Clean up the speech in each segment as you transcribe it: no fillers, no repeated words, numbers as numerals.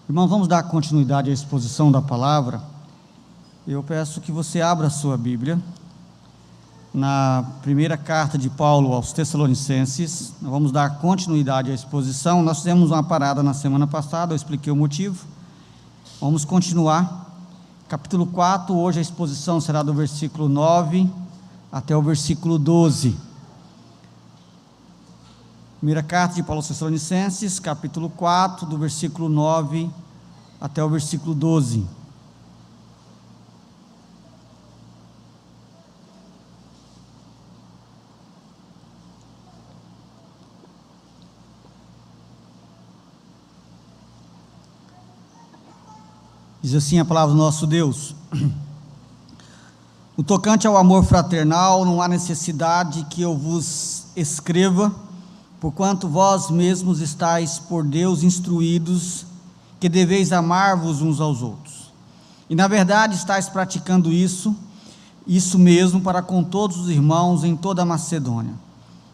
Irmãos, vamos dar continuidade à exposição da palavra. Eu peço que você abra a sua Bíblia na primeira carta de Paulo aos Tessalonicenses. Nós vamos dar continuidade à exposição. Nós fizemos uma parada na semana passada, eu expliquei o motivo. Vamos continuar. Capítulo 4, hoje a exposição será do versículo 9 até o versículo 12. Primeira carta de Paulo aos Tessalonicenses, capítulo 4, do versículo 9 até o versículo 12. Diz assim a palavra do nosso Deus: no tocante ao amor fraternal, não há necessidade que eu vos escreva, porquanto vós mesmos estáis por Deus instruídos, que deveis amar-vos uns aos outros. E na verdade estáis praticando isso mesmo para com todos os irmãos em toda a Macedônia.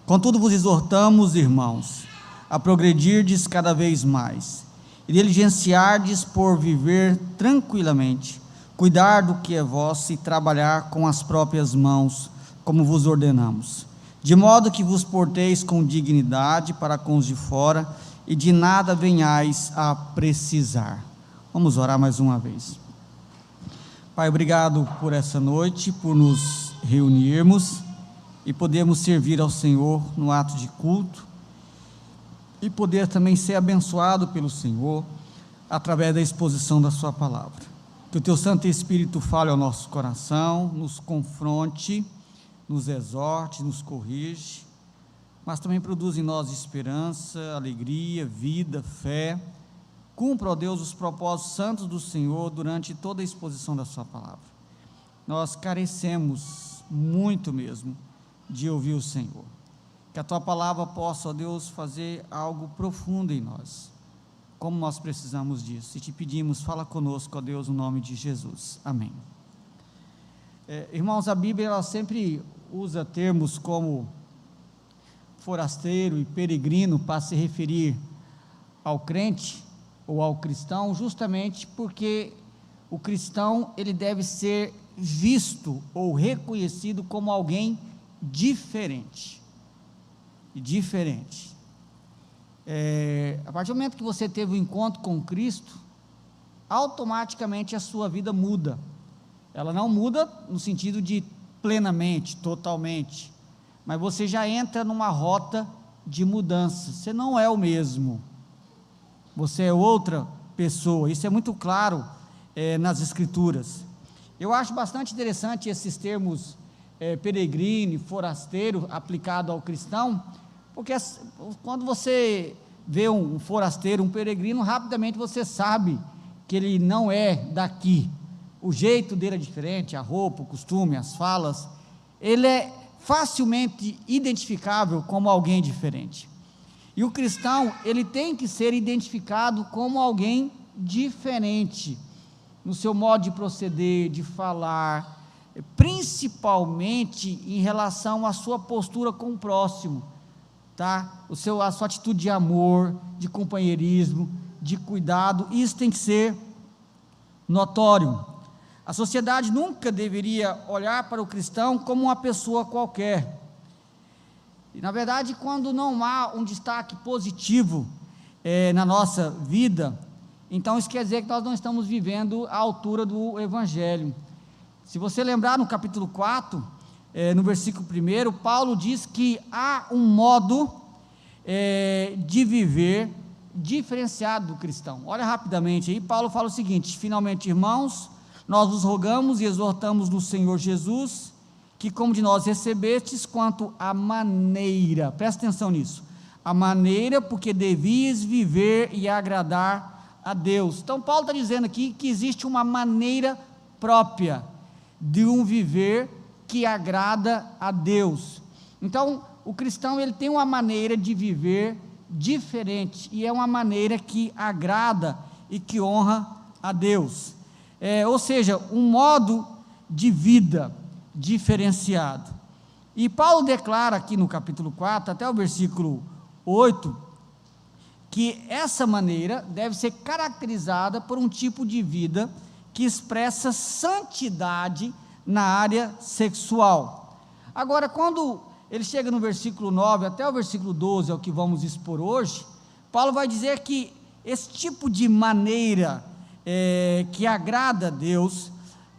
Contudo vos exortamos, irmãos, a progredirdes cada vez mais, e diligenciardes por viver tranquilamente, cuidar do que é vosso e trabalhar com as próprias mãos, como vos ordenamos, de modo que vos porteis com dignidade para com os de fora, e de nada venhais a precisar. Vamos orar mais uma vez. Pai, obrigado por essa noite, por nos reunirmos e podermos servir ao Senhor no ato de culto, e poder também ser abençoado pelo Senhor, através da exposição da sua palavra. Que o teu Santo Espírito fale ao nosso coração, nos confronte, nos exorte, nos corrige, mas também produz em nós esperança, alegria, vida, fé. Cumpra, ó Deus, os propósitos santos do Senhor durante toda a exposição da sua palavra. Nós carecemos muito mesmo de ouvir o Senhor. Que a tua palavra possa, ó Deus, fazer algo profundo em nós, como nós precisamos disso. E te pedimos, fala conosco, ó Deus, no nome de Jesus. Amém. Irmãos, a Bíblia ela sempre usa termos como forasteiro e peregrino para se referir ao crente ou ao cristão, justamente porque o cristão ele deve ser visto ou reconhecido como alguém diferente. A partir do momento que você teve o encontro com Cristo, automaticamente a sua vida muda. Ela não muda no sentido de plenamente, totalmente, mas você já entra numa rota de mudança. Você não é o mesmo, você é outra pessoa. Isso é muito claro nas Escrituras. Eu acho bastante interessante esses termos peregrino, forasteiro, aplicado ao cristão, porque quando você vê um forasteiro, um peregrino, rapidamente você sabe que ele não é daqui. O jeito dele é diferente, a roupa, o costume, as falas, ele é facilmente identificável como alguém diferente. E o cristão, ele tem que ser identificado como alguém diferente, no seu modo de proceder, de falar, principalmente em relação à sua postura com o próximo, tá? A sua atitude de amor, de companheirismo, de cuidado, isso tem que ser notório. A sociedade nunca deveria olhar para o cristão como uma pessoa qualquer. E, na verdade, quando não há um destaque positivo na nossa vida, então isso quer dizer que nós não estamos vivendo à altura do Evangelho. Se você lembrar no capítulo 4, no versículo 1, Paulo diz que há um modo de viver diferenciado do cristão. Olha rapidamente aí, Paulo fala o seguinte: finalmente, irmãos, nós vos rogamos e exortamos no Senhor Jesus, que como de nós recebestes, quanto à maneira, presta atenção nisso, a maneira porque devias viver e agradar a Deus. Então Paulo está dizendo aqui que existe uma maneira própria de um viver que agrada a Deus. Então o cristão ele tem uma maneira de viver diferente, e é uma maneira que agrada e que honra a Deus. Ou seja, um modo de vida diferenciado. E Paulo declara aqui no capítulo 4, até o versículo 8, que essa maneira deve ser caracterizada por um tipo de vida que expressa santidade na área sexual. Agora, quando ele chega no versículo 9 até o versículo 12, é o que vamos expor hoje, Paulo vai dizer que esse tipo de maneira que agrada a Deus,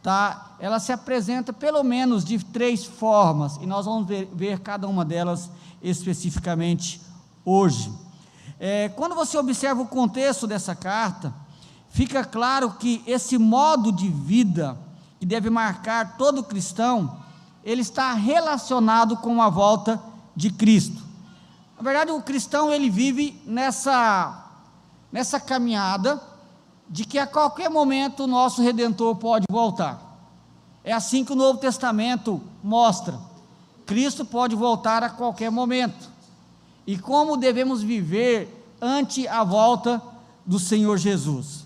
tá? Ela se apresenta pelo menos de 3 formas, e nós vamos ver cada uma delas especificamente hoje. Quando você observa o contexto dessa carta, fica claro que esse modo de vida que deve marcar todo cristão, ele está relacionado com a volta de Cristo. Na verdade, o cristão, ele vive nessa caminhada de que a qualquer momento o nosso Redentor pode voltar. É assim que o Novo Testamento mostra. Cristo pode voltar a qualquer momento. E como devemos viver ante a volta do Senhor Jesus.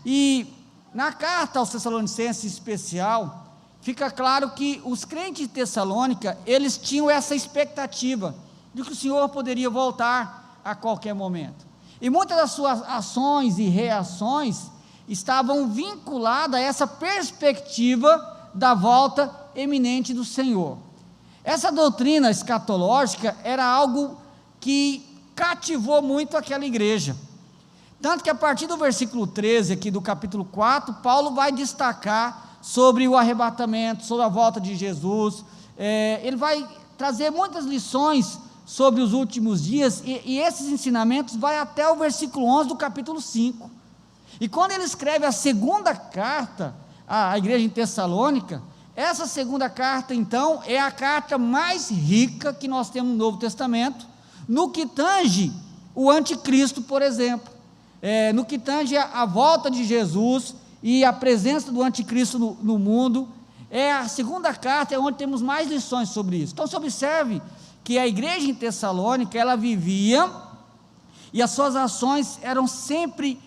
E na carta aos Tessalonicenses em especial, fica claro que os crentes de Tessalônica, eles tinham essa expectativa de que o Senhor poderia voltar a qualquer momento. E muitas das suas ações e reações estavam vinculadas a essa perspectiva da volta eminente do Senhor. Essa doutrina escatológica era algo que cativou muito aquela igreja, tanto que a partir do versículo 13 aqui do capítulo 4, Paulo vai destacar sobre o arrebatamento, sobre a volta de Jesus. Ele vai trazer muitas lições sobre os últimos dias, e esses ensinamentos vai até o versículo 11 do capítulo 5, e quando ele escreve a segunda carta à igreja em Tessalônica, essa segunda carta então é a carta mais rica que nós temos no Novo Testamento, no que tange o anticristo, por exemplo, no que tange a volta de Jesus e a presença do anticristo no mundo. A segunda carta é onde temos mais lições sobre isso. Então, se observe que a igreja em Tessalônica, ela vivia, e as suas ações eram sempre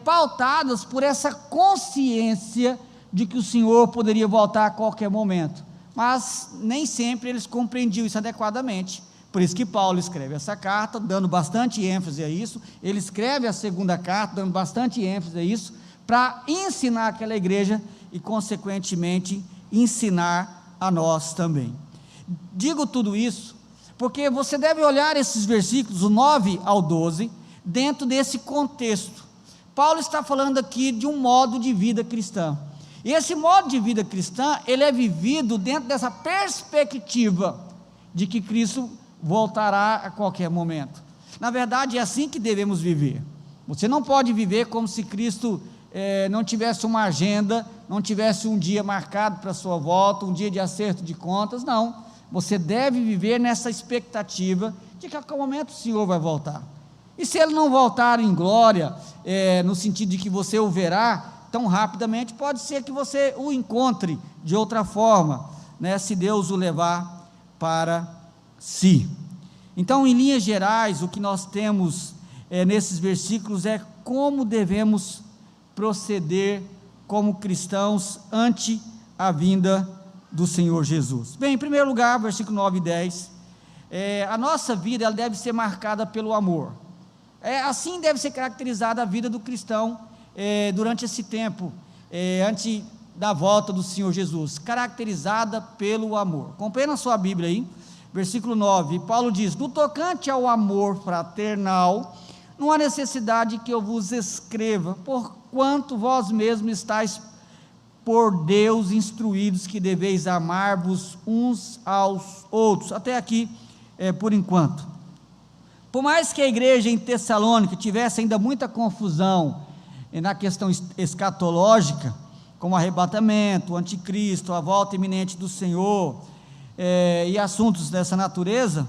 pautadas por essa consciência de que o Senhor poderia voltar a qualquer momento, mas nem sempre eles compreendiam isso adequadamente. Por isso que Paulo escreve essa carta, dando bastante ênfase a isso. Ele escreve a segunda carta, dando bastante ênfase a isso, para ensinar aquela igreja e, consequentemente, ensinar a nós também. Digo tudo isso porque você deve olhar esses versículos, do 9 ao 12, dentro desse contexto. Paulo está falando aqui de um modo de vida cristã. E esse modo de vida cristã, ele é vivido dentro dessa perspectiva de que Cristo voltará a qualquer momento. Na verdade, é assim que devemos viver. Você não pode viver como se Cristo não tivesse uma agenda, não tivesse um dia marcado para a sua volta, um dia de acerto de contas. Não, você deve viver nessa expectativa de que a qualquer momento o Senhor vai voltar. E se Ele não voltar em glória, no sentido de que você o verá tão rapidamente, pode ser que você o encontre de outra forma, né, se Deus o levar para si. Então, em linhas gerais, o que nós temos nesses versículos é como devemos proceder como cristãos ante a vinda do Senhor Jesus. Bem, em primeiro lugar, versículo 9 e 10, a nossa vida ela deve ser marcada pelo amor. Assim deve ser caracterizada a vida do cristão durante esse tempo, antes da volta do Senhor Jesus, caracterizada pelo amor. Acompanhe na sua Bíblia aí, versículo 9, Paulo diz: no tocante ao amor fraternal, não há necessidade que eu vos escreva, porquanto vós mesmos estáis por Deus instruídos que deveis amar-vos uns aos outros. Até aqui, por enquanto. Por mais que a igreja em Tessalônica tivesse ainda muita confusão na questão escatológica, como o arrebatamento, o anticristo, a volta iminente do Senhor, e assuntos dessa natureza,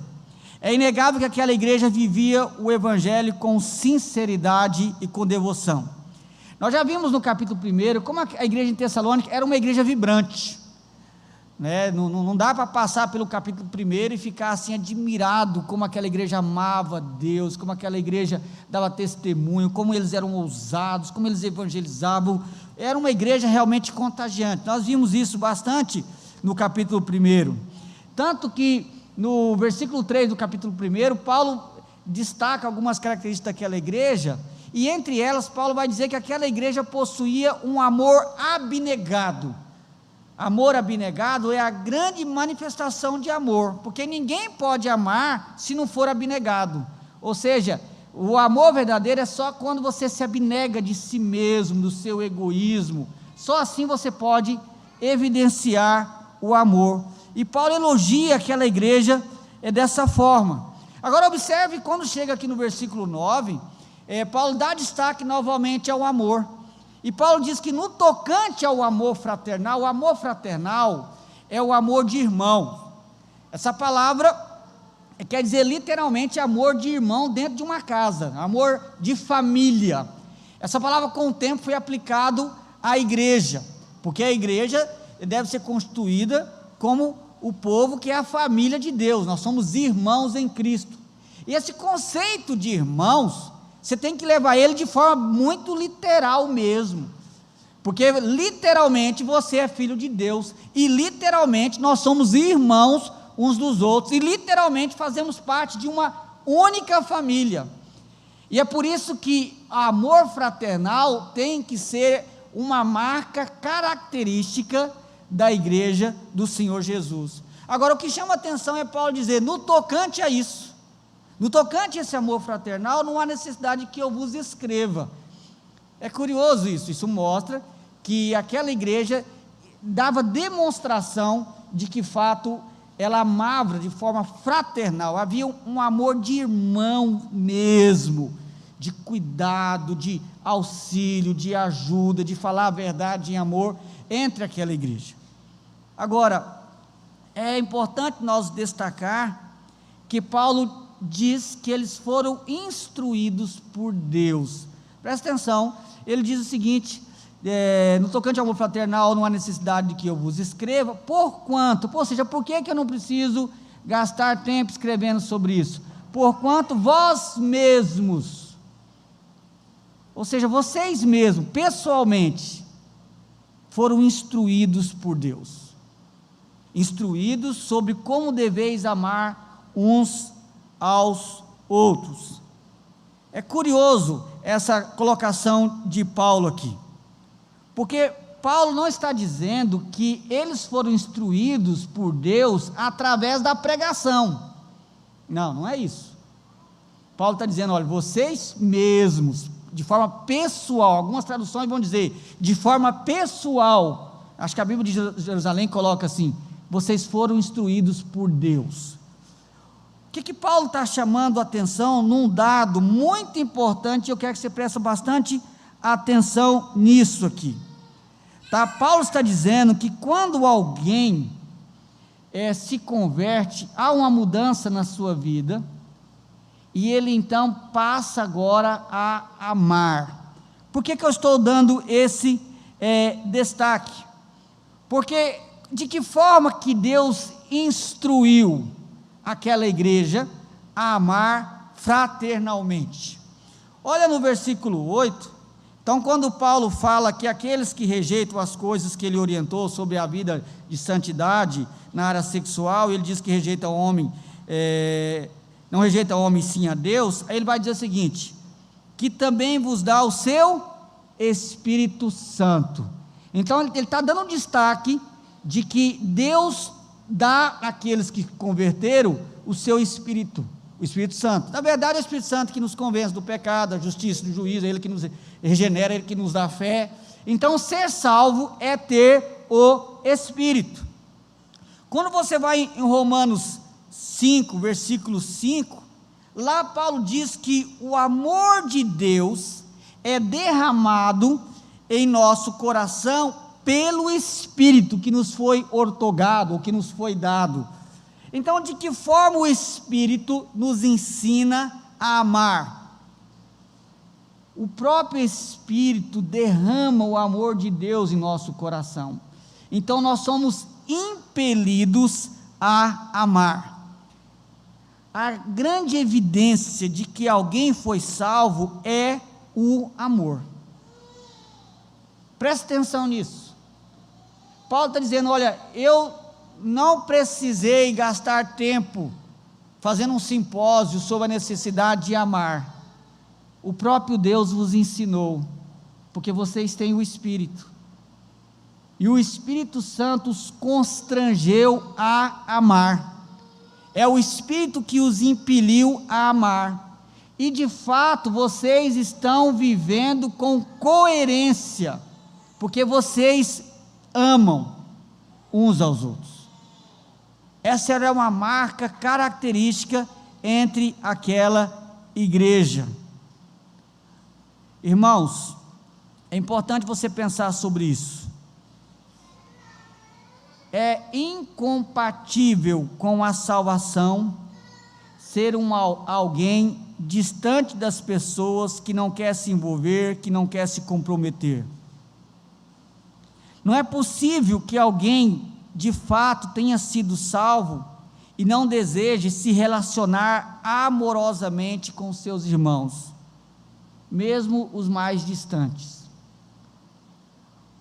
é inegável que aquela igreja vivia o evangelho com sinceridade e com devoção. Nós já vimos no capítulo 1 como a igreja em Tessalônica era uma igreja vibrante, né? Não dá para passar pelo capítulo 1 e ficar assim admirado como aquela igreja amava Deus, como aquela igreja dava testemunho, como eles eram ousados, como eles evangelizavam. Era uma igreja realmente contagiante. Nós vimos isso bastante no capítulo 1, tanto que no versículo 3 do capítulo 1, Paulo destaca algumas características daquela igreja, e entre elas, Paulo vai dizer que aquela igreja possuía um amor abnegado. Amor abnegado é a grande manifestação de amor, porque ninguém pode amar se não for abnegado. Ou seja, o amor verdadeiro é só quando você se abnega de si mesmo, do seu egoísmo. Só assim você pode evidenciar o amor. E Paulo elogia aquela igreja dessa forma. Agora observe, quando chega aqui no versículo 9, Paulo dá destaque novamente ao amor. E Paulo diz que no tocante ao amor fraternal, o amor fraternal é o amor de irmão. Essa palavra quer dizer literalmente amor de irmão dentro de uma casa, amor de família. Essa palavra com o tempo foi aplicado à igreja, porque a igreja deve ser constituída como o povo que é a família de Deus. Nós somos irmãos em Cristo. E esse conceito de irmãos, você tem que levar ele de forma muito literal mesmo, porque literalmente você é filho de Deus, e literalmente nós somos irmãos uns dos outros, e literalmente fazemos parte de uma única família. E é por isso que amor fraternal tem que ser uma marca característica da igreja do Senhor Jesus. Agora, o que chama a atenção é Paulo dizer, no tocante a isso, no tocante a esse amor fraternal, não há necessidade que eu vos escreva. É curioso isso mostra que aquela igreja dava demonstração de que, fato, ela amava de forma fraternal, havia um amor de irmão mesmo, de cuidado, de auxílio, de ajuda, de falar a verdade em amor entre aquela igreja. Agora, é importante nós destacar que Paulo diz que eles foram instruídos por Deus. Presta atenção, ele diz o seguinte, no tocante ao amor fraternal, não há necessidade de que eu vos escreva, porquanto, ou seja, por que eu não preciso gastar tempo escrevendo sobre isso? Porquanto vós mesmos, ou seja, vocês mesmos, pessoalmente, foram instruídos por Deus, instruídos sobre como deveis amar uns aos outros. É curioso essa colocação de Paulo aqui, porque Paulo não está dizendo que eles foram instruídos por Deus através da pregação, não é isso. Paulo está dizendo, olha, vocês mesmos, de forma pessoal, algumas traduções vão dizer, de forma pessoal, acho que a Bíblia de Jerusalém coloca assim, vocês foram instruídos por Deus. O que Paulo está chamando a atenção num dado muito importante, eu quero que você preste bastante atenção nisso aqui, tá? Paulo está dizendo que quando alguém se converte, há uma mudança na sua vida, e ele então passa agora a amar. Por que eu estou dando esse destaque? Porque de que forma que Deus instruiu aquela igreja a amar fraternalmente? Olha no versículo 8, então quando Paulo fala que aqueles que rejeitam as coisas que ele orientou sobre a vida de santidade na área sexual, ele diz que rejeita o homem, não rejeita o homem sim a Deus, aí ele vai dizer o seguinte, que também vos dá o seu Espírito Santo. Então ele está dando um destaque de que Deus dá àqueles que converteram o seu Espírito, o Espírito Santo. Na verdade é o Espírito Santo que nos convence do pecado, da justiça, do juízo, é Ele que nos regenera, é Ele que nos dá fé. Então ser salvo é ter o Espírito. Quando você vai em Romanos 5, versículo 5, lá Paulo diz que o amor de Deus é derramado em nosso coração pelo Espírito que nos foi outorgado, ou que nos foi dado. Então, de que forma o Espírito nos ensina a amar? O próprio Espírito derrama o amor de Deus em nosso coração. Então, nós somos impelidos a amar. A grande evidência de que alguém foi salvo é o amor. Preste atenção nisso. Paulo está dizendo, olha, eu não precisei gastar tempo fazendo um simpósio sobre a necessidade de amar. O próprio Deus vos ensinou, porque vocês têm o Espírito, e o Espírito Santo os constrangeu a amar. É o Espírito que os impeliu a amar, e de fato vocês estão vivendo com coerência, porque vocês amam uns aos outros. Essa era uma marca característica entre aquela igreja. Irmãos, é importante você pensar sobre isso. É incompatível com a salvação ser alguém distante das pessoas, que não quer se envolver, que não quer se comprometer. Não é possível que alguém de fato tenha sido salvo e não deseje se relacionar amorosamente com seus irmãos, mesmo os mais distantes.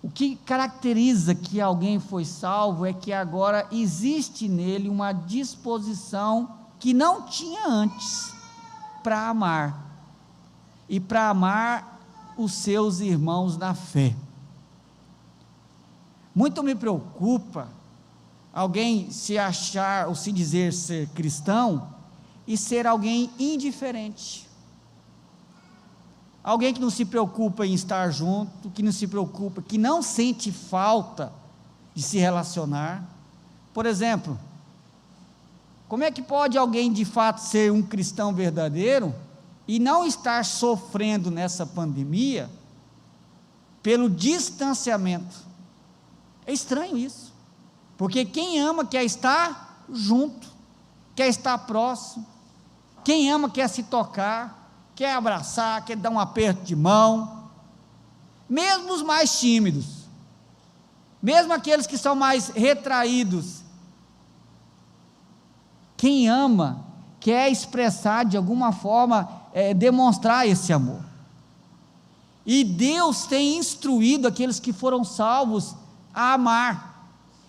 O que caracteriza que alguém foi salvo é que agora existe nele uma disposição que não tinha antes para amar, e para amar os seus irmãos na fé. Muito me preocupa alguém se achar ou se dizer ser cristão e ser alguém indiferente, alguém que não se preocupa em estar junto, que não se preocupa, que não sente falta de se relacionar. Por exemplo, como é que pode alguém de fato ser um cristão verdadeiro e não estar sofrendo nessa pandemia pelo distanciamento? É estranho isso, porque quem ama quer estar junto, quer estar próximo, quem ama quer se tocar, quer abraçar, quer dar um aperto de mão, mesmo os mais tímidos, mesmo aqueles que são mais retraídos. Quem ama quer expressar de alguma forma, demonstrar esse amor, e Deus tem instruído aqueles que foram salvos a amar.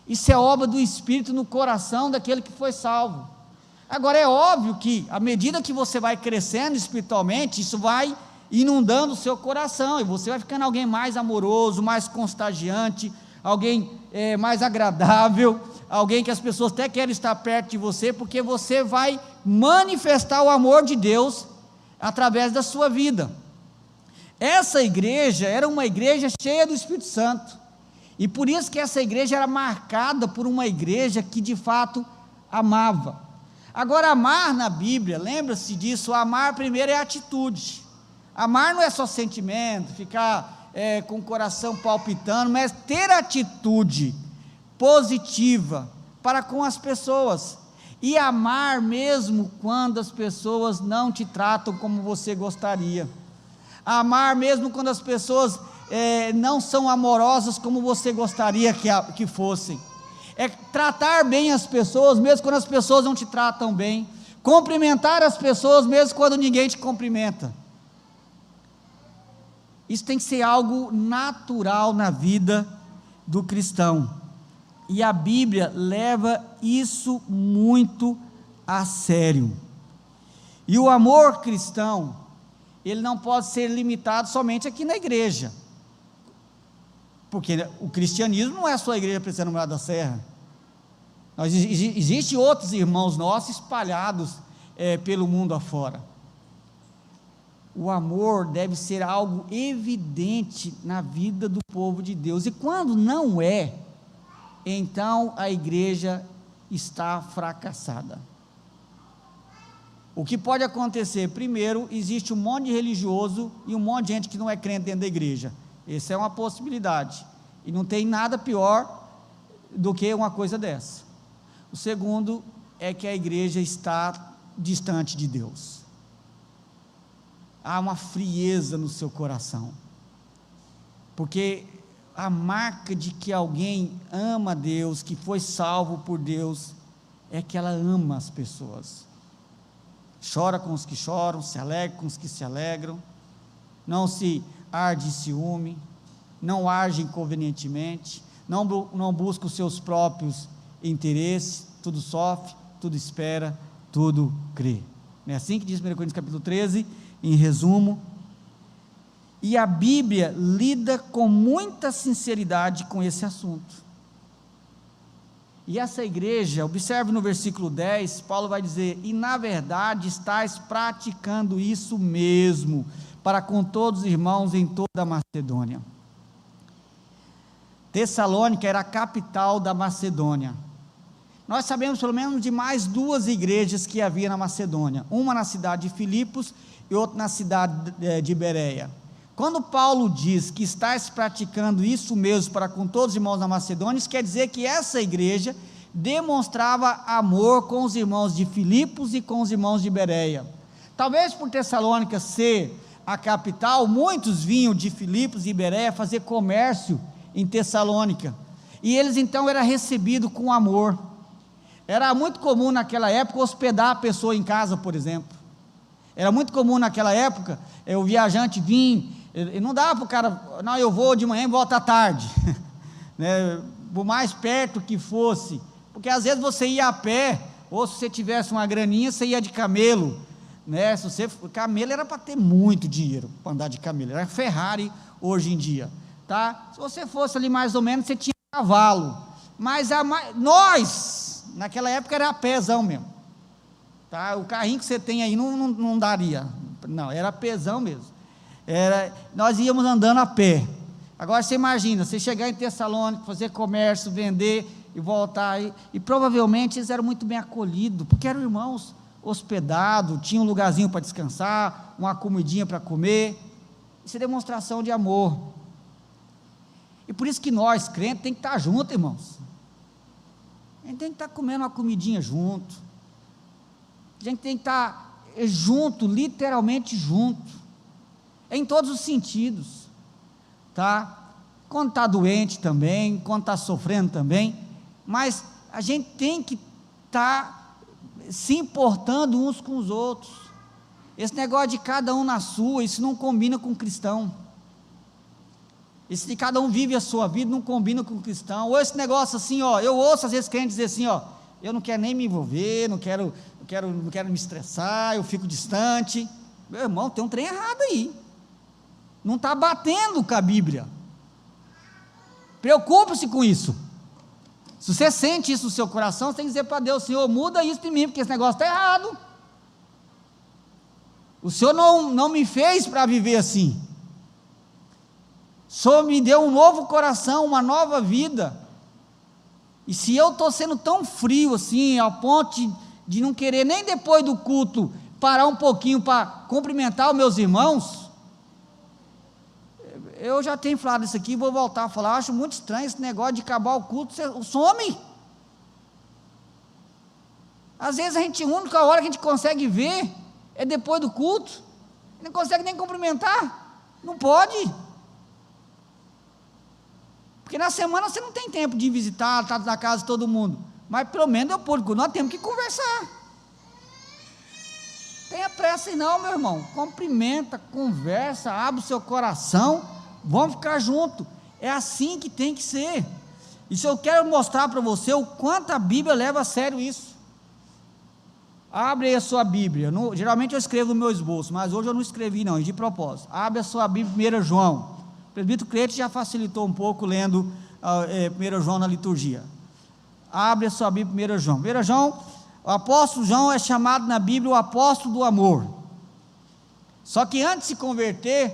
Isso é obra do Espírito no coração daquele que foi salvo. Agora é óbvio que à medida que você vai crescendo espiritualmente, isso vai inundando o seu coração, e você vai ficando alguém mais amoroso, mais contagiante, alguém mais agradável, alguém que as pessoas até querem estar perto de você, porque você vai manifestar o amor de Deus através da sua vida. Essa igreja era uma igreja cheia do Espírito Santo, e por isso que essa igreja era marcada por uma igreja que de fato amava. Agora, amar na Bíblia, lembra-se disso, amar primeiro é atitude. Amar não é só sentimento, ficar com o coração palpitando, mas ter atitude positiva para com as pessoas, e amar mesmo quando as pessoas não te tratam como você gostaria, amar mesmo quando as pessoas não são amorosas como você gostaria que fossem, é tratar bem as pessoas mesmo quando as pessoas não te tratam bem, cumprimentar as pessoas mesmo quando ninguém te cumprimenta. Isso tem que ser algo natural na vida do cristão, e a Bíblia leva isso muito a sério. E o amor cristão, ele não pode ser limitado somente aqui na igreja, porque o cristianismo não é só a igreja Presbiteriana Morada da Serra. Existem outros irmãos nossos espalhados pelo mundo afora. O amor deve ser algo evidente na vida do povo de Deus, e quando não é, então a igreja está fracassada. O que pode acontecer? Primeiro, existe um monte de religioso e um monte de gente que não é crente dentro da igreja. Essa é uma possibilidade, e não tem nada pior do que uma coisa dessa. O segundo é que a igreja está distante de Deus. Há uma frieza no seu coração, porque a marca de que alguém ama Deus, que foi salvo por Deus, é que ela ama as pessoas, chora com os que choram, se alegra com os que se alegram, não se arde em ciúme, não age inconvenientemente, não busca os seus próprios interesses, tudo sofre, tudo espera, tudo crê. Não é assim que diz 1 Coríntios capítulo 13, em resumo. E a Bíblia lida com muita sinceridade com esse assunto. E essa igreja, observe no versículo 10, Paulo vai dizer: e na verdade estáis praticando isso mesmo, para com todos os irmãos em toda a Macedônia. Tessalônica era a capital da Macedônia. Nós sabemos pelo menos de mais duas igrejas que havia na Macedônia, uma na cidade de Filipos e outra na cidade de Bereia. Quando Paulo diz que estáis praticando isso mesmo para com todos os irmãos da Macedônia, isso quer dizer que essa igreja demonstrava amor com os irmãos de Filipos e com os irmãos de Bereia. Talvez por Tessalônica ser a capital, muitos vinham de Filipos e Bereia fazer comércio em Tessalônica, e eles então eram recebidos com amor. Era muito comum naquela época hospedar a pessoa em casa, por exemplo. Era muito comum naquela época o viajante vir, e não dava para o cara, não, eu vou de manhã e volto à tarde, né, por mais perto que fosse, porque às vezes você ia a pé, ou se você tivesse uma graninha, você ia de camelo, né? Camelo era para ter muito dinheiro, para andar de camelo, era Ferrari hoje em dia, tá? Se você fosse ali mais ou menos, você tinha cavalo, mas nós, naquela época era a pezão mesmo, tá? O carrinho que você tem aí não daria, não, era pezão mesmo. Nós íamos andando a pé. Agora você imagina, você chegar em Tessalônica, fazer comércio, vender e voltar, e provavelmente eles eram muito bem acolhidos, porque eram irmãos hospedados, tinham um lugarzinho para descansar, uma comidinha para comer. Isso é demonstração de amor. E por isso que nós, crentes, tem que estar juntos, irmãos. A gente tem que estar comendo uma comidinha junto, a gente tem que estar junto, literalmente junto, em todos os sentidos, tá? Quando está doente também, quando está sofrendo também, mas a gente tem que estar se importando uns com os outros. Esse negócio de cada um na sua, isso não combina com o cristão. Esse de cada um vive a sua vida, não combina com o cristão. Ou esse negócio assim, ó, eu ouço às vezes crentes dizer assim, ó, eu não quero nem me envolver, não quero me estressar, eu fico distante. Meu irmão, tem um trem errado aí, não está batendo com a Bíblia. Preocupe-se com isso. Se você sente isso no seu coração, você tem que dizer para Deus: Senhor, muda isso em mim, porque esse negócio está errado. O Senhor não me fez para viver assim. O Senhor me deu um novo coração, uma nova vida. E se eu estou sendo tão frio assim, ao ponto de não querer nem depois do culto parar um pouquinho para cumprimentar os meus irmãos, eu já tenho falado isso aqui, vou voltar a falar, acho muito estranho esse negócio de acabar o culto, você some. Às vezes a única hora que a gente consegue ver é depois do culto, não consegue nem cumprimentar, não pode, porque na semana você não tem tempo de visitar, estar na casa de todo mundo, mas pelo menos eu pude, nós temos que conversar. Tenha pressa aí não, meu irmão, cumprimenta, conversa, abre o seu coração, vamos ficar juntos, é assim que tem que ser. Isso eu quero mostrar para você o quanto a Bíblia leva a sério isso. Abre aí a sua Bíblia, geralmente eu escrevo no meu esboço, mas hoje eu não escrevi não, de propósito. Abre a sua Bíblia, 1 João, o presbítero Crete já facilitou um pouco lendo 1 João na liturgia. Abre a sua Bíblia, 1 João. 1 João, o apóstolo João é chamado na Bíblia o apóstolo do amor, só que antes de se converter,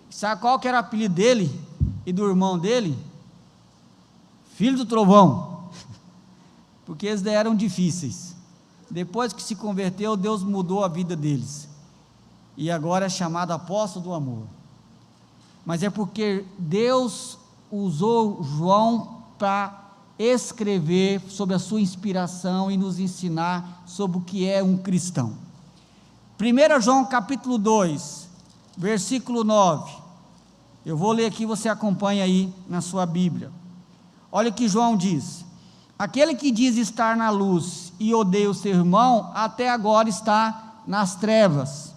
sabe qual que era o apelido dele e do irmão dele? Filho do trovão, porque eles eram difíceis. Depois que se converteu, Deus mudou a vida deles, e agora é chamado apóstolo do amor. Mas é porque Deus usou João para escrever sob a sua inspiração e nos ensinar sobre o que é um cristão. 1 João capítulo 2, versículo 9, eu vou ler aqui, você acompanha aí na sua Bíblia. Olha o que João diz: aquele que diz estar na luz e odeia o seu irmão, até agora está nas trevas.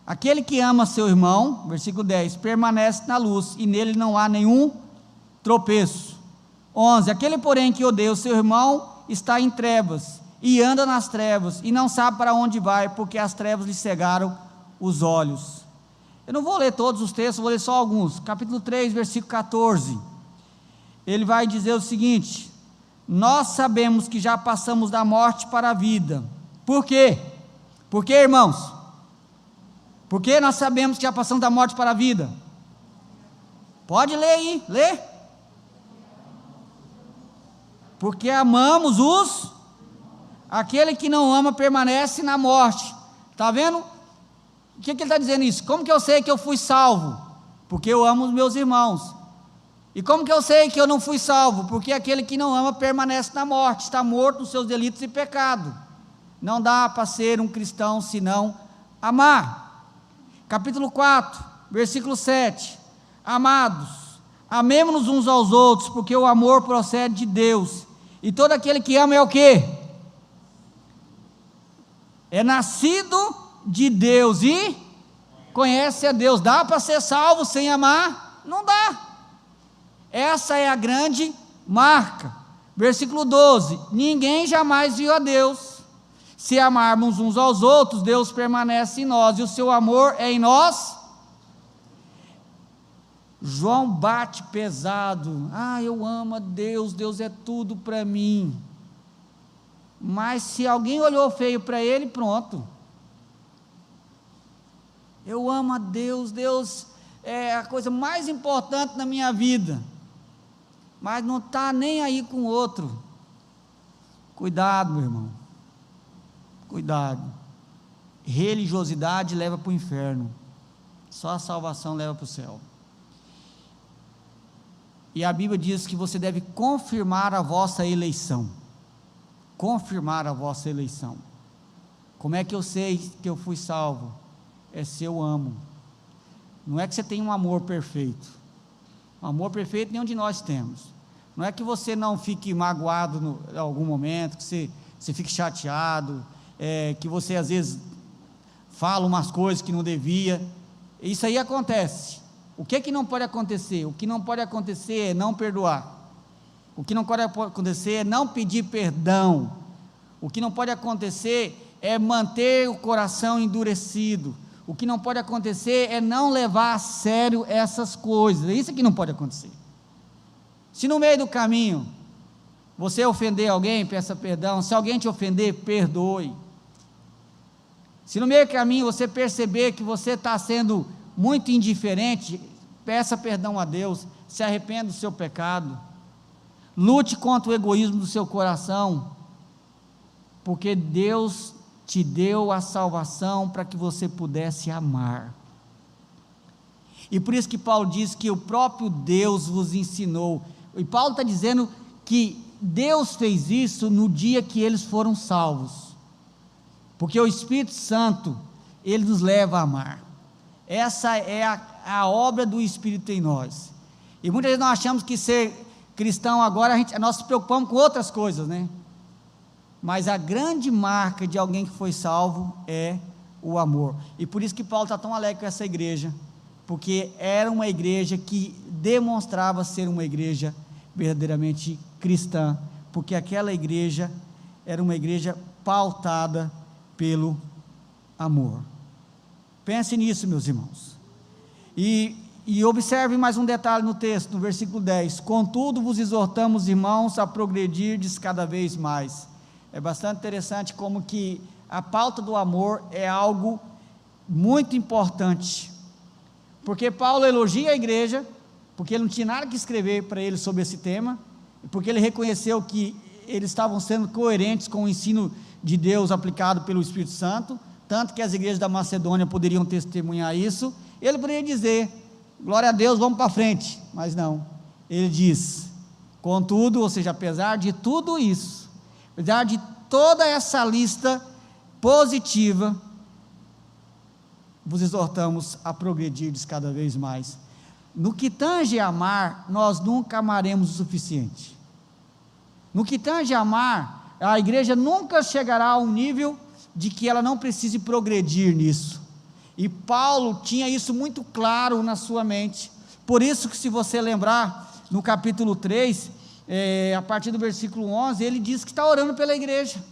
Aquele que ama seu irmão, versículo 10, permanece na luz, e nele não há nenhum tropeço. 11, aquele porém que odeia o seu irmão, está em trevas, e anda nas trevas, e não sabe para onde vai, porque as trevas lhe cegaram os olhos. Eu não vou ler todos os textos, vou ler só alguns. Capítulo 3, versículo 14, ele vai dizer o seguinte: nós sabemos que já passamos da morte para a vida. Por quê? Por quê, irmãos? Por que nós sabemos que já passamos da morte para a vida? Pode ler aí, lê. Porque amamos aquele que não ama permanece na morte. Está vendo? O que ele está dizendo isso? Como que eu sei que eu fui salvo? Porque eu amo os meus irmãos. E como que eu sei que eu não fui salvo? Porque aquele que não ama permanece na morte, está morto nos seus delitos e pecado. Não dá para ser um cristão senão amar. Capítulo 4, versículo 7. Amados, amemo-nos uns aos outros, porque o amor procede de Deus, e todo aquele que ama é o quê? É nascido de Deus e conhece a Deus. Dá para ser salvo sem amar? Não dá. Essa é a grande marca. Versículo 12: ninguém jamais viu a Deus. Se amarmos uns aos outros, Deus permanece em nós, e o seu amor é em nós. João bate pesado: eu amo a Deus, Deus é tudo para mim. Mas se alguém olhou feio para ele, pronto. Eu amo a Deus, Deus é a coisa mais importante na minha vida, mas não está nem aí com o outro. Cuidado, meu irmão, cuidado. Religiosidade leva para o inferno, só a salvação leva para o céu. E a Bíblia diz que você deve confirmar a vossa eleição. Confirmar a vossa eleição. Como é que eu sei que eu fui salvo? É se eu amo. Não é que você tem um amor perfeito. Um amor perfeito nenhum de nós temos. Não é que você não fique magoado em algum momento, que você fique chateado, que você às vezes fala umas coisas que não devia. Isso aí acontece. O que não pode acontecer? O que não pode acontecer é não perdoar. O que não pode acontecer é não pedir perdão. O que não pode acontecer é manter o coração endurecido. O que não pode acontecer é não levar a sério essas coisas. É isso que não pode acontecer. Se no meio do caminho você ofender alguém, peça perdão. Se alguém te ofender, perdoe. Se no meio do caminho você perceber que você está sendo muito indiferente, peça perdão a Deus, se arrependa do seu pecado, lute contra o egoísmo do seu coração, porque Deus te deu a salvação para que você pudesse amar. E por isso que Paulo diz que o próprio Deus vos ensinou. E Paulo está dizendo que Deus fez isso no dia que eles foram salvos, porque o Espírito Santo, ele nos leva a amar. Essa é a obra do Espírito em nós. E muitas vezes nós achamos que ser cristão agora, nós nos preocupamos com outras coisas, né? Mas a grande marca de alguém que foi salvo é o amor. E por isso que Paulo está tão alegre com essa igreja, porque era uma igreja que demonstrava ser uma igreja verdadeiramente cristã, porque aquela igreja era uma igreja pautada pelo amor. Pense nisso, meus irmãos. E observe mais um detalhe no texto, no versículo 10: contudo vos exortamos, irmãos, a progredirdes cada vez mais. É bastante interessante como que a pauta do amor é algo muito importante, porque Paulo elogia a igreja, porque ele não tinha nada que escrever para ele sobre esse tema, porque ele reconheceu que eles estavam sendo coerentes com o ensino de Deus aplicado pelo Espírito Santo, tanto que as igrejas da Macedônia poderiam testemunhar isso. Ele poderia dizer, glória a Deus, vamos para frente, mas não, ele diz, contudo, ou seja, apesar de tudo isso, apesar de toda essa lista positiva, vos exortamos a progredirdes cada vez mais. No que tange a amar, nós nunca amaremos o suficiente. No que tange a amar, a igreja nunca chegará a um nível de que ela não precise progredir nisso. E Paulo tinha isso muito claro na sua mente. Por isso que, se você lembrar, no capítulo 3, a partir do versículo 11, ele diz que está orando pela igreja.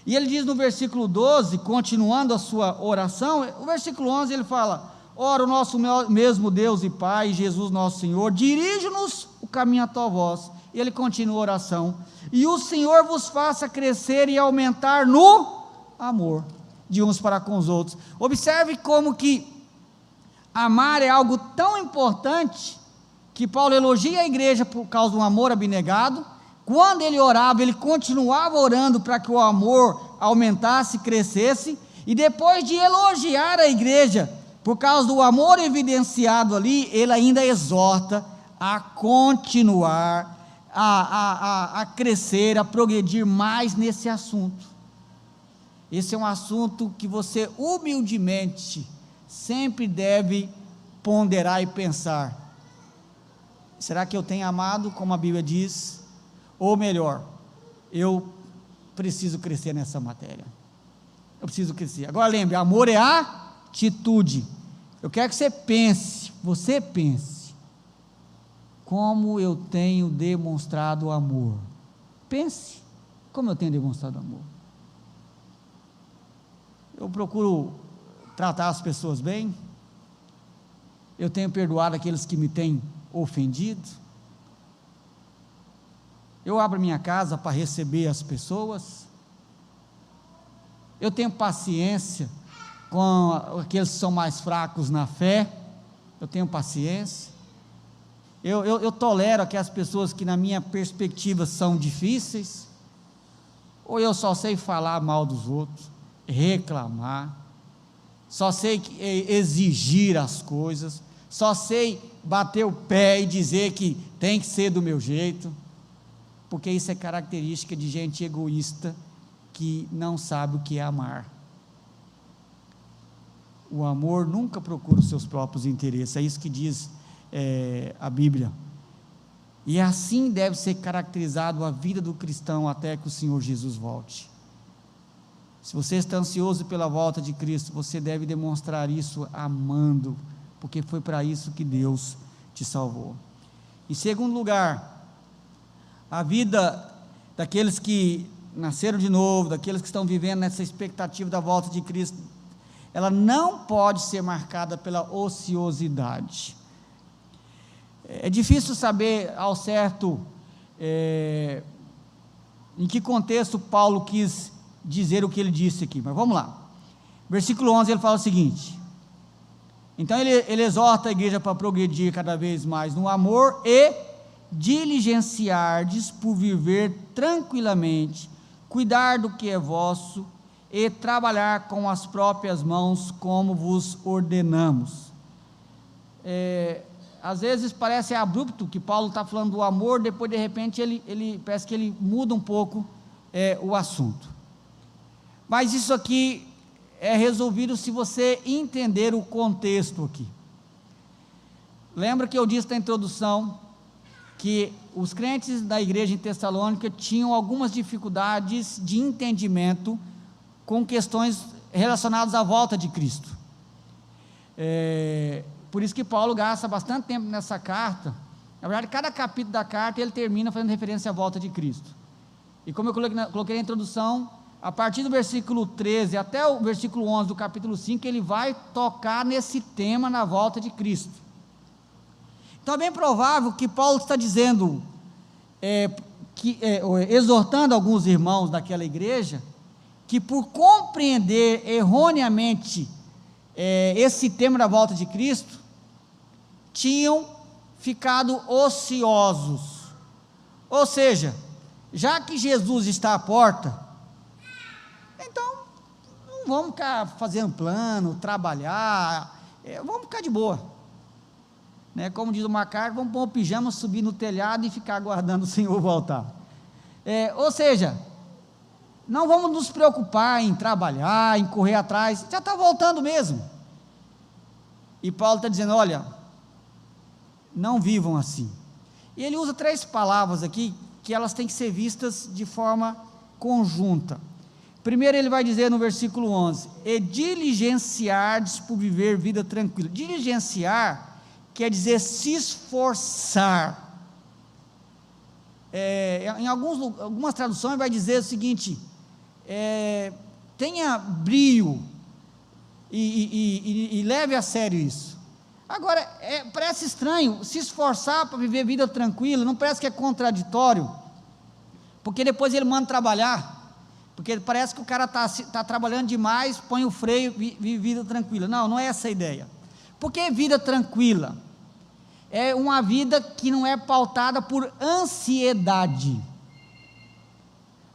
E ele diz no versículo 12, continuando a sua oração, o versículo 11 ele fala: ora, o nosso mesmo Deus e Pai, Jesus nosso Senhor, dirige-nos o caminho a tua voz. E ele continua a oração: e o Senhor vos faça crescer e aumentar no amor de uns para com os outros. Observe como que amar é algo tão importante, que Paulo elogia a igreja por causa do amor abnegado. Quando ele orava, ele continuava orando para que o amor aumentasse, crescesse, e depois de elogiar a igreja por causa do amor evidenciado ali, ele ainda exorta a continuar, a crescer, a progredir mais nesse assunto. Esse é um assunto que você humildemente sempre deve ponderar e pensar: será que eu tenho amado como a Bíblia diz? Ou melhor, eu preciso crescer nessa matéria, eu preciso crescer. Agora lembre, amor é atitude. Eu quero que você pense, como eu tenho demonstrado amor. Pense, como eu tenho demonstrado amor. Eu procuro tratar as pessoas bem, eu tenho perdoado aqueles que me têm ofendido, eu abro minha casa para receber as pessoas, eu tenho paciência com aqueles que são mais fracos na fé, eu tenho paciência, eu tolero aquelas pessoas que na minha perspectiva são difíceis, ou eu só sei falar mal dos outros, reclamar, só sei exigir as coisas, só sei bater o pé e dizer que tem que ser do meu jeito, porque isso é característica de gente egoísta que não sabe o que é amar. O amor nunca procura os seus próprios interesses, é isso que diz a Bíblia, e assim deve ser caracterizado a vida do cristão até que o Senhor Jesus volte. Se você está ansioso pela volta de Cristo, você deve demonstrar isso amando, porque foi para isso que Deus te salvou. Em segundo lugar, a vida daqueles que nasceram de novo, daqueles que estão vivendo nessa expectativa da volta de Cristo, ela não pode ser marcada pela ociosidade. É difícil saber ao certo em que contexto Paulo quis dizer o que ele disse aqui, mas vamos lá. Versículo 11 ele fala o seguinte: então ele exorta a igreja para progredir cada vez mais no amor e diligenciardes por viver tranquilamente, cuidar do que é vosso e trabalhar com as próprias mãos, como vos ordenamos. Às vezes parece abrupto que Paulo está falando do amor, depois de repente ele parece que ele muda um pouco o assunto, mas isso aqui é resolvido se você entender o contexto aqui. Lembra que eu disse na introdução que os crentes da igreja em Tessalônica tinham algumas dificuldades de entendimento com questões relacionadas à volta de Cristo. Por isso que Paulo gasta bastante tempo nessa carta. Na verdade, cada capítulo da carta ele termina fazendo referência à volta de Cristo. E como eu coloquei na introdução, a partir do versículo 13 até o versículo 11 do capítulo 5, ele vai tocar nesse tema na volta de Cristo. Então é bem provável que Paulo está dizendo, exortando alguns irmãos daquela igreja, que por compreender erroneamente esse tema da volta de Cristo, tinham ficado ociosos. Ou seja, já que Jesus está à porta, então não vamos ficar fazendo plano, trabalhar, vamos ficar de boa. Como diz o MacArthur, vamos pôr o pijama, subir no telhado e ficar aguardando o Senhor voltar. Ou seja, não vamos nos preocupar em trabalhar, em correr atrás, já está voltando mesmo. E Paulo está dizendo: olha, não vivam assim. E ele usa 3 palavras aqui, que elas têm que ser vistas de forma conjunta. Primeiro ele vai dizer no versículo 11, e diligenciardes por viver vida tranquila. Diligenciar quer dizer se esforçar. em algumas traduções vai dizer o seguinte, tenha brio e leve a sério isso. Agora, parece estranho, se esforçar para viver vida tranquila, não parece que é contraditório? Porque depois ele manda trabalhar, porque parece que o cara está trabalhando demais, põe o freio, vive vida tranquila. Não, não é essa a ideia. Por que vida tranquila? É uma vida que não é pautada por ansiedade,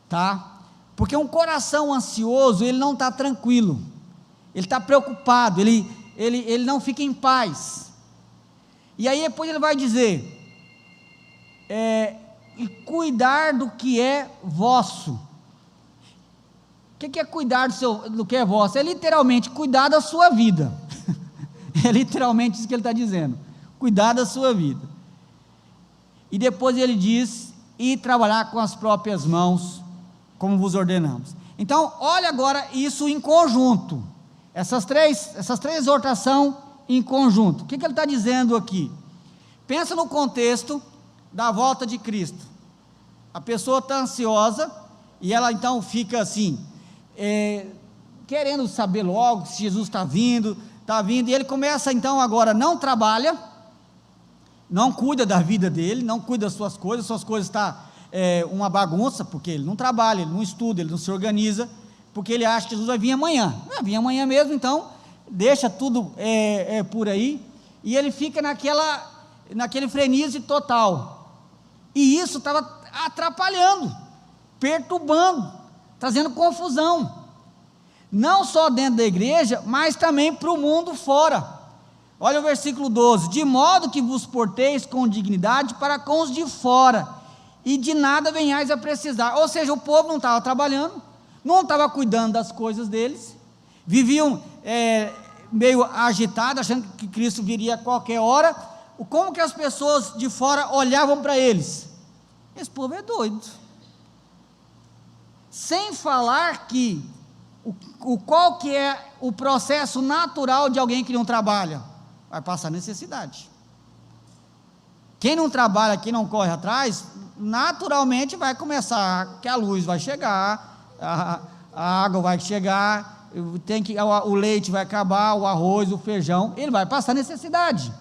tá? Porque um coração ansioso, ele não está tranquilo, ele está preocupado, ele não fica em paz. E aí depois ele vai dizer, e cuidar do que é vosso. O que é cuidar do que é vosso? É literalmente cuidar da sua vida. É literalmente isso que ele está dizendo, cuidar da sua vida. E depois ele diz, e trabalhar com as próprias mãos, como vos ordenamos. Então, olha agora isso em conjunto, essas três exortações em conjunto. O que ele está dizendo aqui? Pensa no contexto da volta de Cristo. A pessoa está ansiosa, e ela então fica assim, querendo saber logo se Jesus está vindo, e ele começa então agora, não trabalha, não cuida da vida dele, não cuida das suas coisas estão uma bagunça, porque ele não trabalha, ele não estuda, ele não se organiza, porque ele acha que Jesus vai vir amanhã, vai vir amanhã mesmo, então deixa tudo por aí, e ele fica naquele frenesi total, e isso estava atrapalhando, perturbando, trazendo confusão, não só dentro da igreja, mas também para o mundo fora. Olha o versículo 12, de modo que vos porteis com dignidade para com os de fora, e de nada venhais a precisar. Ou seja, o povo não estava trabalhando, não estava cuidando das coisas deles, viviam meio agitados, achando que Cristo viria a qualquer hora. Como que as pessoas de fora olhavam para eles? Esse povo é doido. Sem falar que qual que é o processo natural de alguém que não trabalha? Vai passar necessidade. Quem não trabalha, quem não corre atrás, naturalmente vai começar, que a luz vai chegar, a água vai chegar, o leite vai acabar, o arroz, o feijão, ele vai passar necessidade.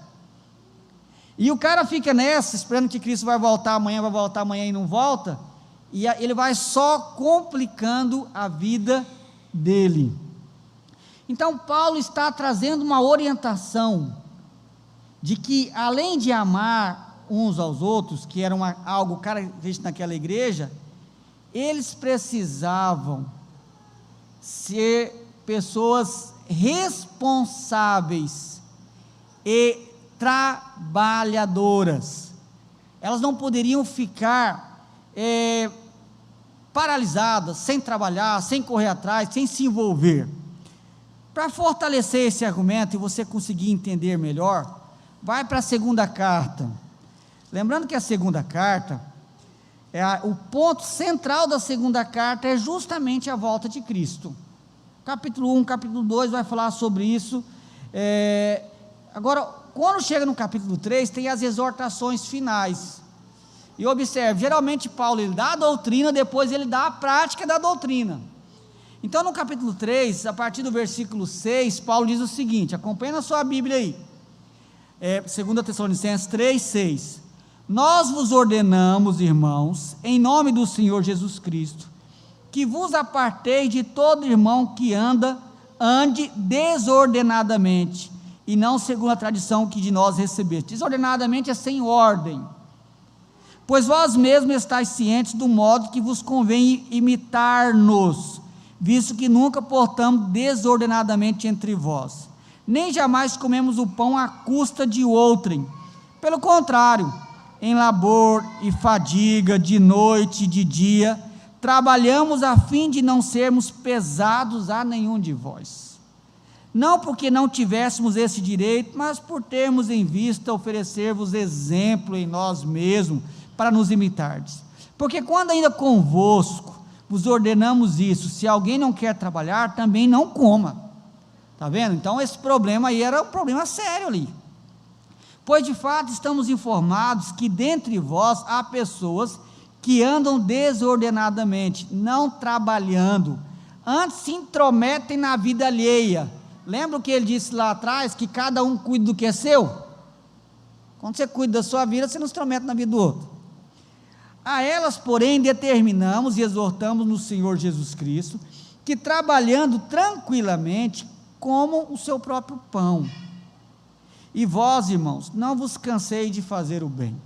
E o cara fica nessa, esperando que Cristo vai voltar amanhã e não volta, e ele vai só complicando a vida dele. Então Paulo está trazendo uma orientação, de que além de amar uns aos outros, que era algo característico naquela igreja, eles precisavam ser pessoas responsáveis e trabalhadoras. Elas não poderiam ficar paralisadas, sem trabalhar, sem correr atrás, sem se envolver. Para fortalecer esse argumento e você conseguir entender melhor, vai para a segunda carta. Lembrando que a segunda carta, o ponto central da segunda carta é justamente a volta de Cristo. Capítulo 1, capítulo 2 vai falar sobre isso. Agora, quando chega no capítulo 3, tem as exortações finais. E observe, geralmente Paulo ele dá a doutrina, depois ele dá a prática da doutrina. Então no capítulo 3, a partir do versículo 6, Paulo diz o seguinte, acompanha na sua Bíblia aí, 2 Tessalonicenses 3, 6, nós vos ordenamos, irmãos, em nome do Senhor Jesus Cristo, que vos aparteis de todo irmão que ande desordenadamente, e não segundo a tradição que de nós recebeste. Desordenadamente é sem ordem, pois vós mesmos estáis cientes do modo que vos convém imitar-nos, visto que nunca portamos desordenadamente entre vós, nem jamais comemos o pão à custa de outrem, pelo contrário, em labor e fadiga, de noite e de dia, trabalhamos a fim de não sermos pesados a nenhum de vós, não porque não tivéssemos esse direito, mas por termos em vista oferecer-vos exemplo em nós mesmos, para nos imitardes, porque quando ainda convosco vos ordenamos isso, se alguém não quer trabalhar, também não coma. Está vendo? Então esse problema aí era um problema sério ali, pois de fato estamos informados que dentre vós há pessoas que andam desordenadamente, não trabalhando, antes se intrometem na vida alheia. Lembra o que ele disse lá atrás, que cada um cuida do que é seu? Quando você cuida da sua vida, você não se intromete na vida do outro. A elas, porém, determinamos e exortamos no Senhor Jesus Cristo, que trabalhando tranquilamente, comam o seu próprio pão. E vós, irmãos, não vos canseis de fazer o bem.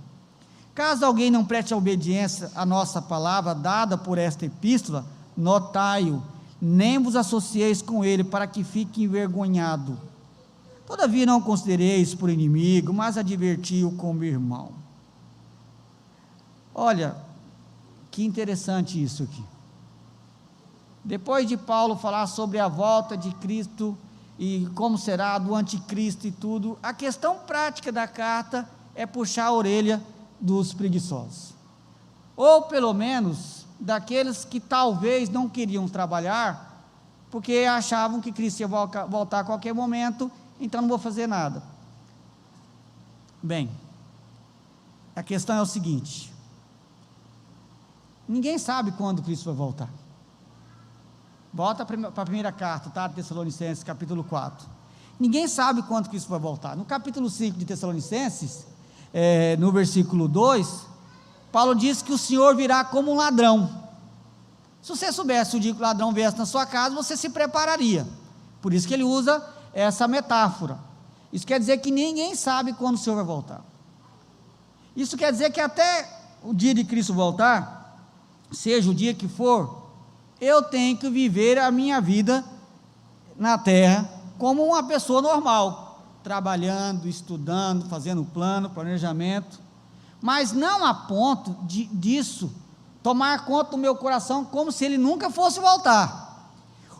Caso alguém não preste obediência à nossa palavra dada por esta epístola, notai-o, nem vos associeis com ele, para que fique envergonhado. Todavia não considereis por inimigo, mas adverti-o como irmão. Olha, que interessante isso aqui. Depois de Paulo falar sobre a volta de Cristo, e como será do anticristo e tudo, a questão prática da carta é puxar a orelha dos preguiçosos, ou pelo menos daqueles que talvez não queriam trabalhar, porque achavam que Cristo ia voltar a qualquer momento, então não vou fazer nada. Bem, a questão é o seguinte: ninguém sabe quando Cristo vai voltar. Volta para a primeira carta, tá? Tessalonicenses, capítulo 4. Ninguém sabe quando Cristo vai voltar. No capítulo 5 de Tessalonicenses, no versículo 2, Paulo diz que o Senhor virá como um ladrão. Se você soubesse o dia que o ladrão viesse na sua casa, você se prepararia. Por isso que ele usa essa metáfora. Isso quer dizer que ninguém sabe quando o Senhor vai voltar. Isso quer dizer que até o dia de Cristo voltar, seja o dia que for, eu tenho que viver a minha vida na terra como uma pessoa normal, trabalhando, estudando, fazendo plano, planejamento, mas não a ponto disso tomar conta do meu coração como se ele nunca fosse voltar.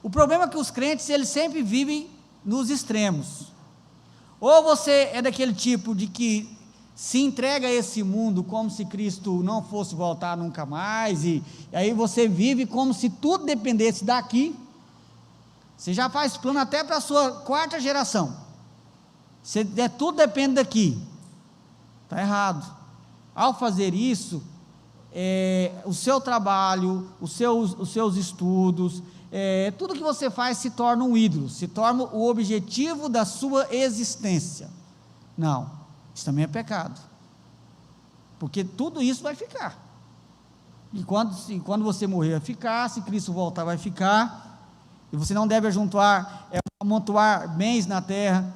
O problema é que os crentes, eles sempre vivem nos extremos. Ou você é daquele tipo de que se entrega a esse mundo como se Cristo não fosse voltar nunca mais, e aí você vive como se tudo dependesse daqui. Você já faz plano até para a sua 4ª geração, tudo depende daqui. Está errado. Ao fazer isso, o seu trabalho, os seus estudos, tudo que você faz se torna um ídolo, se torna o objetivo da sua existência. Não, isso também é pecado, porque tudo isso vai ficar, e quando você morrer vai ficar, se Cristo voltar vai ficar, e você não deve amontoar bens na terra,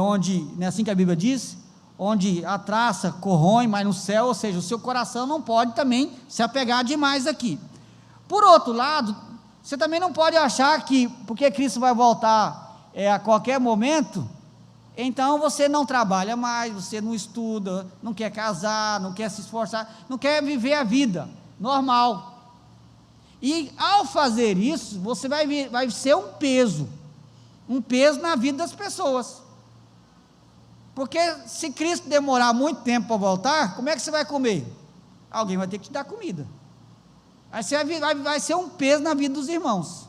onde, não é assim que a Bíblia diz? Onde a traça corrói, mas no céu, ou seja, o seu coração não pode também se apegar demais aqui. Por outro lado, você também não pode achar que, porque Cristo vai voltar a qualquer momento, então você não trabalha mais, você não estuda, não quer casar, não quer se esforçar, não quer viver a vida normal. E ao fazer isso, você vai ser um peso na vida das pessoas. Porque se Cristo demorar muito tempo para voltar, como é que você vai comer? Alguém vai ter que te dar comida. Aí você vai ser um peso na vida dos irmãos.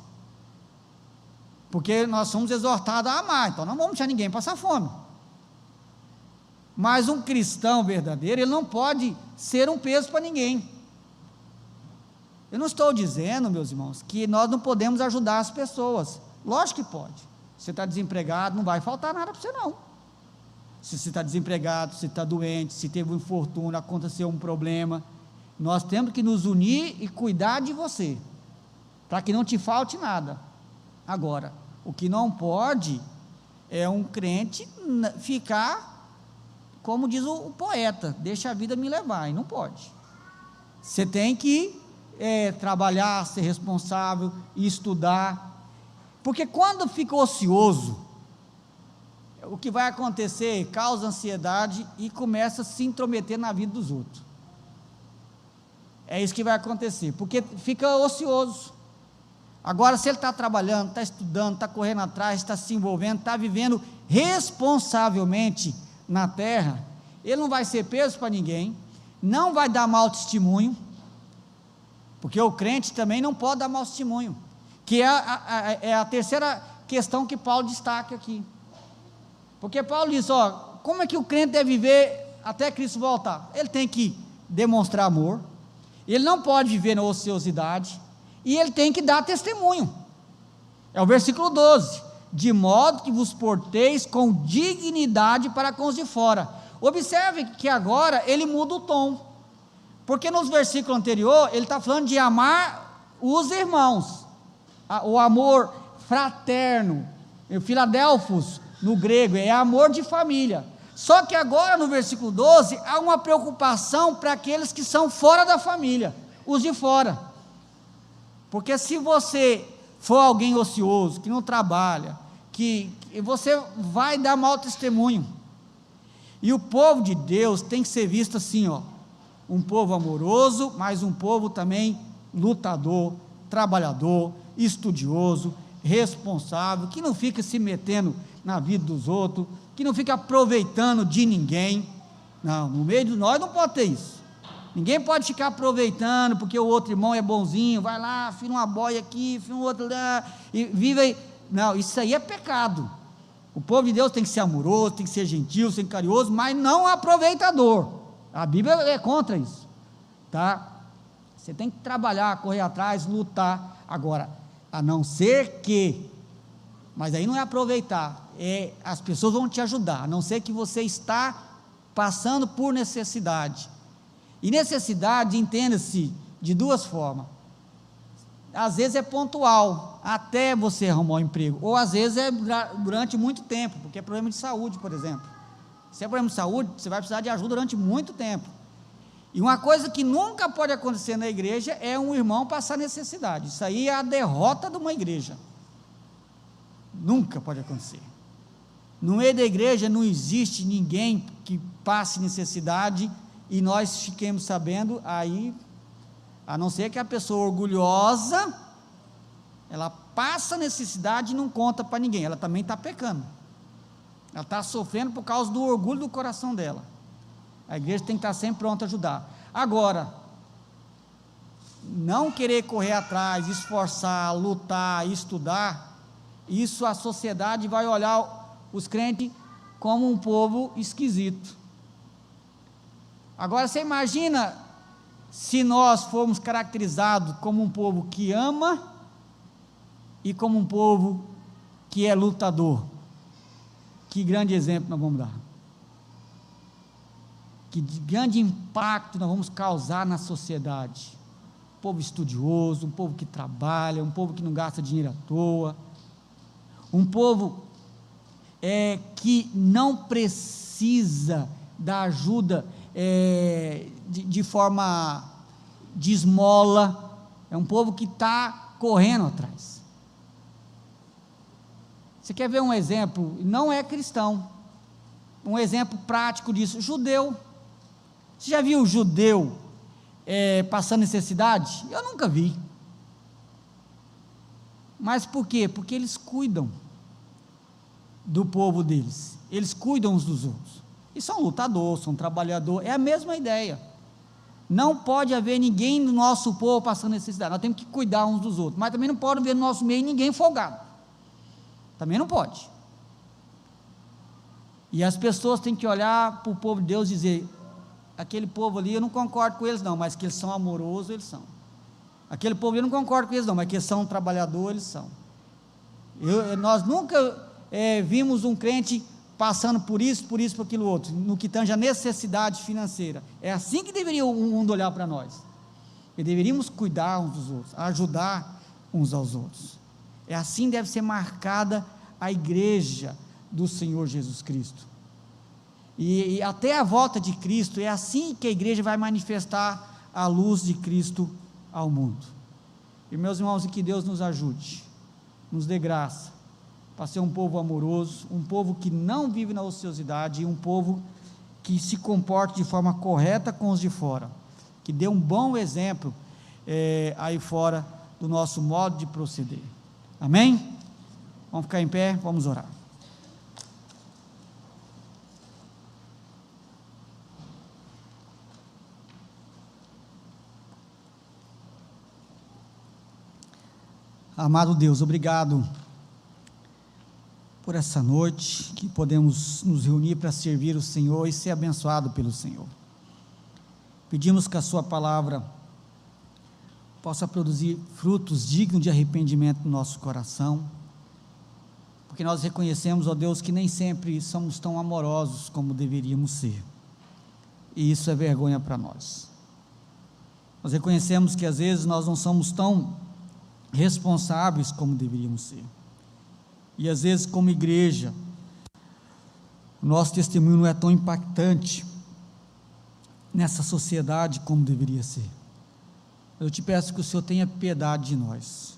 Porque nós somos exortados a amar, então não vamos deixar ninguém passar fome. Mas um cristão verdadeiro, ele não pode ser um peso para ninguém. Eu não estou dizendo, meus irmãos, que nós não podemos ajudar as pessoas. Lógico que pode. Você está desempregado, não vai faltar nada para você não. Se você está desempregado, se está doente, se teve um infortúnio, aconteceu um problema, nós temos que nos unir e cuidar de você, para que não te falte nada. Agora, o que não pode é um crente ficar, como diz o poeta, deixa a vida me levar, e não pode. Você tem que trabalhar, ser responsável, estudar, porque quando fica ocioso, o que vai acontecer? Causa ansiedade e começa a se intrometer na vida dos outros. É isso que vai acontecer, porque fica ocioso. Agora, se ele está trabalhando, está estudando, está correndo atrás, está se envolvendo, está vivendo responsavelmente na terra, ele não vai ser peso para ninguém, não vai dar mau testemunho, porque o crente também não pode dar mau testemunho, que é a terceira questão que Paulo destaca aqui. Porque Paulo diz, como é que o crente deve viver até Cristo voltar? Ele tem que demonstrar amor, ele não pode viver na ociosidade, e ele tem que dar testemunho. É o versículo 12: de modo que vos porteis com dignidade para com os de fora. Observe que agora ele muda o tom, porque nos versículos anteriores ele está falando de amar os irmãos, o amor fraterno, Filadelfos no grego é amor de família. Só que agora no versículo 12 há uma preocupação para aqueles que são fora da família, os de fora, porque se você for alguém ocioso, que não trabalha, que você vai dar mau testemunho. E o povo de Deus tem que ser visto assim, um povo amoroso, mas um povo também lutador, trabalhador, estudioso, responsável, que não fica se metendo na vida dos outros, que não fica aproveitando de ninguém. Não, no meio de nós não pode ter isso. Ninguém pode ficar aproveitando porque o outro irmão é bonzinho, vai lá, fila uma boia aqui, fila um outro lá, e vive aí. Não, isso aí é pecado. O povo de Deus tem que ser amoroso, tem que ser gentil, ser carinhoso, mas não aproveitador. A Bíblia é contra isso, tá? Você tem que trabalhar, correr atrás, lutar. Agora, a não ser que, mas aí não é aproveitar, as pessoas vão te ajudar, a não ser que você está passando por necessidade. E necessidade, entenda-se de duas formas. Às vezes é pontual, até você arrumar um emprego, ou às vezes é durante muito tempo, porque é problema de saúde, por exemplo. Se é problema de saúde, você vai precisar de ajuda durante muito tempo. E uma coisa que nunca pode acontecer na igreja é um irmão passar necessidade. Isso aí é a derrota de uma igreja. Nunca pode acontecer. No meio da igreja não existe ninguém que passe necessidade e nós fiquemos sabendo, aí, a não ser que a pessoa orgulhosa, ela passa necessidade e não conta para ninguém, ela também está pecando, ela está sofrendo por causa do orgulho do coração dela. A igreja tem que estar sempre pronta a ajudar. Agora, não querer correr atrás, esforçar, lutar, estudar, isso a sociedade vai olhar os crentes como um povo esquisito. Agora você imagina se nós formos caracterizados como um povo que ama e como um povo que é lutador. Que grande exemplo nós vamos dar. Que grande impacto nós vamos causar na sociedade. Um povo estudioso, um povo que trabalha, um povo que não gasta dinheiro à toa, um povo que não precisa da ajuda de forma de esmola, é um povo que está correndo atrás. Você quer ver um exemplo? Não é cristão, um exemplo prático disso, judeu. Você já viu judeu passando necessidade? Eu nunca vi. Mas por quê? Porque eles cuidam do povo deles, eles cuidam uns dos outros, e são lutadores, são trabalhadores, é a mesma ideia. Não pode haver ninguém no nosso povo passando necessidade, nós temos que cuidar uns dos outros, mas também não pode haver no nosso meio ninguém folgado, também não pode. E as pessoas têm que olhar para o povo de Deus e dizer, aquele povo ali eu não concordo com eles não, mas que eles são amorosos, eles são. Aquele povo eu não concordo com eles não, mas que eles são trabalhadores, eles são. Nós nunca vimos um crente passando por isso, por aquilo outro, no que tange a necessidade financeira. É assim que deveria o mundo olhar para nós, e deveríamos cuidar uns dos outros, ajudar uns aos outros. É assim que deve ser marcada a igreja do Senhor Jesus Cristo, e até a volta de Cristo, é assim que a igreja vai manifestar a luz de Cristo ao mundo. E meus irmãos, que Deus nos ajude, nos dê graça, para ser um povo amoroso, um povo que não vive na ociosidade, e um povo que se comporte de forma correta com os de fora, que dê um bom exemplo aí fora do nosso modo de proceder. Amém? Vamos ficar em pé, vamos orar. Amado Deus, obrigado por essa noite, que podemos nos reunir para servir o Senhor e ser abençoado pelo Senhor. Pedimos que a sua palavra possa produzir frutos dignos de arrependimento no nosso coração, porque nós reconhecemos, ó Deus, que nem sempre somos tão amorosos como deveríamos ser, e isso é vergonha para nós. Nós reconhecemos que às vezes nós não somos tão responsáveis como deveríamos ser, e às vezes como igreja, o nosso testemunho não é tão impactante nessa sociedade como deveria ser. Eu te peço que o Senhor tenha piedade de nós,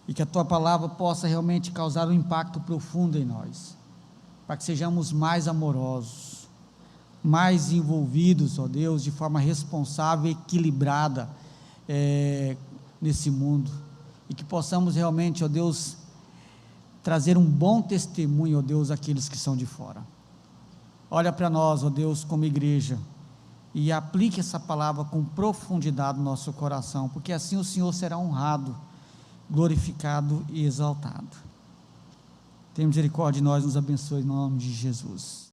e que a Tua palavra possa realmente causar um impacto profundo em nós, para que sejamos mais amorosos, mais envolvidos, ó Deus, de forma responsável e equilibrada nesse mundo, e que possamos realmente, ó Deus, trazer um bom testemunho, ó Deus, àqueles que são de fora. Olha para nós, ó Deus, como igreja, e aplique essa palavra com profundidade no nosso coração, porque assim o Senhor será honrado, glorificado e exaltado. Tenha misericórdia de nós, nos abençoe em nome de Jesus.